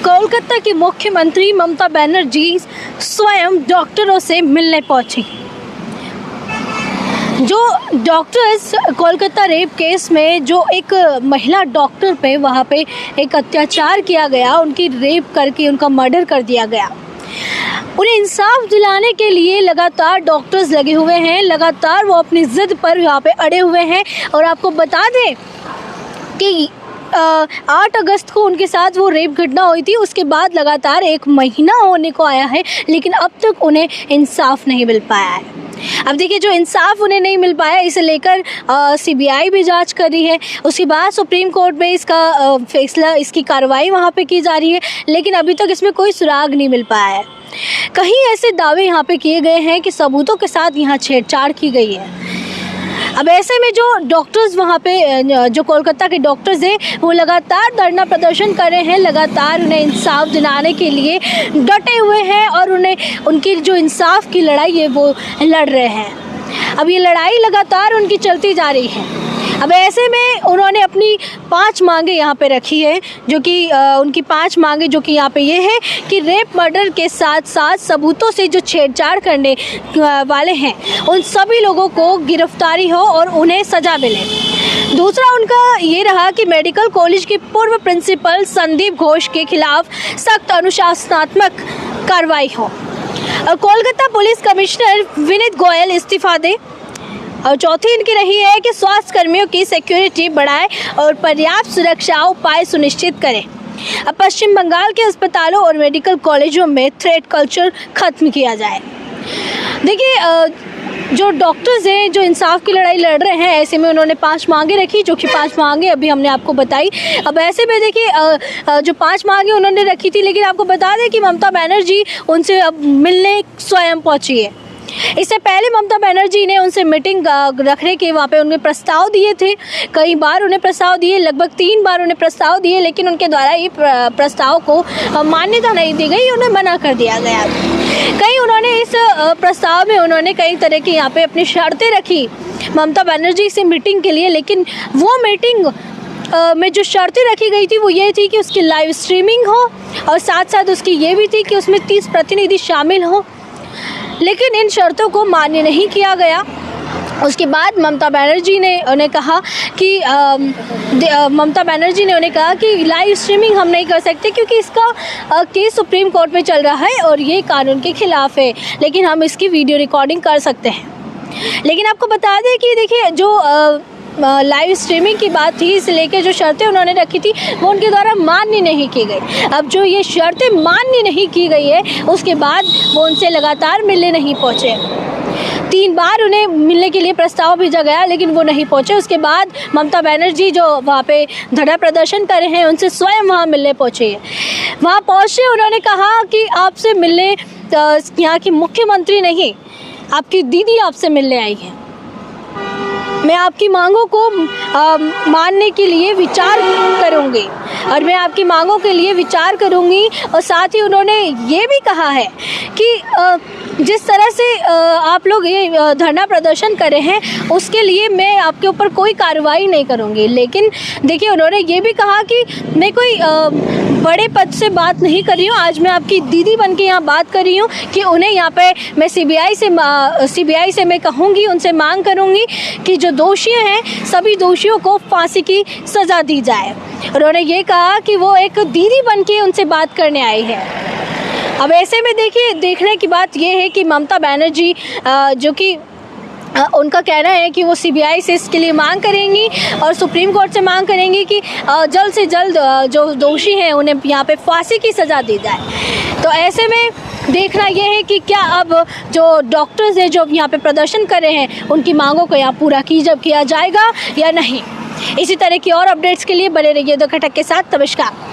कोलकाता की मुख्यमंत्री ममता बनर्जी स्वयं डॉक्टरों से मिलने पहुंची। जो डॉक्टर्स कोलकाता रेप केस में जो एक महिला डॉक्टर पे वहाँ पे एक अत्याचार किया गया, उनकी रेप करके उनका मर्डर कर दिया गया, उन्हें इंसाफ दिलाने के लिए लगातार डॉक्टर्स लगे हुए हैं। लगातार वो अपनी ज़िद पर यहाँ पे अड़े हुए हैं। और आपको बता दें कि 8 अगस्त को उनके साथ वो रेप घटना हुई थी। उसके बाद लगातार 1 महीना होने को आया है, लेकिन अब तक उन्हें इंसाफ नहीं मिल पाया है। अब देखिए, जो इंसाफ उन्हें नहीं मिल पाया, इसे लेकर CBI भी जांच कर रही है। उसके बाद सुप्रीम कोर्ट में इसका फैसला, इसकी कार्रवाई वहाँ पे की जा रही है, लेकिन अभी तक इसमें कोई सुराग नहीं मिल पाया है। कहीं ऐसे दावे यहाँ पे किए गए हैं कि सबूतों के साथ यहाँ छेड़छाड़ की गई है। अब ऐसे में जो डॉक्टर्स वहाँ पे, जो कोलकाता के डॉक्टर्स हैं, वो लगातार धरना प्रदर्शन कर रहे हैं, लगातार उन्हें इंसाफ दिलाने के लिए डटे हुए हैं और उन्हें उनकी जो इंसाफ की लड़ाई है वो लड़ रहे हैं। अब ये लड़ाई लगातार उनकी चलती जा रही है। अब ऐसे में उन्होंने अपनी 5 मांगे यहाँ पे रखी है, जो कि उनकी 5 मांगे जो कि यहाँ पे ये है कि रेप मर्डर के साथ साथ सबूतों से जो छेड़छाड़ करने वाले हैं उन सभी लोगों को गिरफ्तारी हो और उन्हें सज़ा मिले। दूसरा उनका ये रहा कि मेडिकल कॉलेज के पूर्व प्रिंसिपल संदीप घोष के खिलाफ सख्त अनुशासनात्मक कार्रवाई हो और कोलकाता पुलिस कमिश्नर विनीत गोयल इस्तीफा दे। और चौथी इनकी रही है कि स्वास्थ्य कर्मियों की सिक्योरिटी बढ़ाए और पर्याप्त सुरक्षा उपाय सुनिश्चित करें। अब पश्चिम बंगाल के अस्पतालों और मेडिकल कॉलेजों में थ्रेट कल्चर खत्म किया जाए। देखिए, जो डॉक्टर्स हैं जो इंसाफ की लड़ाई लड़ रहे हैं, ऐसे में उन्होंने 5 मांगे रखी, जो कि 5 मांगे अभी हमने आपको बताई। अब ऐसे में देखिए, जो 5 मांगे उन्होंने रखी थी, लेकिन आपको बता दें कि ममता बनर्जी उनसे अब मिलने स्वयं पहुंची है। इससे पहले ममता बनर्जी ने उनसे मीटिंग रखने के वहाँ पे उन्हें प्रस्ताव दिए थे। कई बार उन्हें प्रस्ताव दिए, लगभग 3 बार उन्हें प्रस्ताव दिए, लेकिन उनके द्वारा ये प्रस्ताव को मान्यता नहीं दी गई, उन्हें मना कर दिया गया। कई उन्होंने इस प्रस्ताव में उन्होंने कई तरह की यहाँ पे अपनी शर्तें रखी ममता बनर्जी से मीटिंग के लिए, लेकिन वो मीटिंग में जो शर्तें रखी गई थी वो ये थी कि उसकी लाइव स्ट्रीमिंग हो और साथ साथ उसकी ये भी थी कि उसमें 30 प्रतिनिधि शामिल हो, लेकिन इन शर्तों को मान्य नहीं किया गया। उसके बाद ममता बनर्जी ने उन्हें कहा कि लाइव स्ट्रीमिंग हम नहीं कर सकते क्योंकि इसका केस सुप्रीम कोर्ट में चल रहा है और ये कानून के खिलाफ है, लेकिन हम इसकी वीडियो रिकॉर्डिंग कर सकते हैं। लेकिन आपको बता दें कि देखिए, जो लाइव स्ट्रीमिंग की बात थी, इसे लेकर जो शर्तें उन्होंने रखी थी वो उनके द्वारा मान्य नहीं की गई। अब जो ये शर्तें मान्य नहीं की गई है, उसके बाद वो उनसे लगातार मिलने नहीं पहुँचे। 3 बार उन्हें मिलने के लिए प्रस्ताव भेजा गया, लेकिन वो नहीं पहुँचे। उसके बाद ममता बनर्जी जो वहाँ पे धरना प्रदर्शन कर रहे हैं, उनसे स्वयं वहाँ मिलने पहुँचे। वहाँ पहुँचे, उन्होंने कहा कि आपसे मिलने यहाँ की मुख्यमंत्री नहीं, आपकी दीदी आपसे मिलने आई है। मैं आपकी मांगों को मानने के लिए विचार करूंगी और मैं आपकी मांगों के लिए विचार करूंगी। और साथ ही उन्होंने ये भी कहा है कि जिस तरह से आप लोग ये धरना प्रदर्शन कर रहे हैं, उसके लिए मैं आपके ऊपर कोई कार्रवाई नहीं करूंगी। लेकिन देखिए, उन्होंने ये भी कहा कि मैं कोई बड़े पद से बात नहीं कर रही हूँ, आज मैं आपकी दीदी बन के यहाँ बात कर रही हूँ कि उन्हें यहाँ पे मैं CBI से मैं कहूँगी, उनसे मांग करूँगी कि जो दोषी हैं सभी दोषियों को फांसी की सज़ा दी जाए। उन्होंने ये कहा कि वो एक दीदी बन के उनसे बात करने आई है। अब ऐसे में देखिए, देखने की बात ये है कि ममता बनर्जी जो कि उनका कहना है कि वो CBI से इसके लिए मांग करेंगी और सुप्रीम कोर्ट से मांग करेंगी कि जल्द से जल्द जो दोषी हैं उन्हें यहाँ पे फांसी की सज़ा दी जाए। तो ऐसे में देखना यह है कि क्या अब जो डॉक्टर्स हैं जो यहाँ पे प्रदर्शन कर रहे हैं, उनकी मांगों को यहाँ पूरा किया जाएगा या नहीं। इसी तरह की और अपडेट्स के लिए बने रहिए द खटक के साथ। नमस्कार।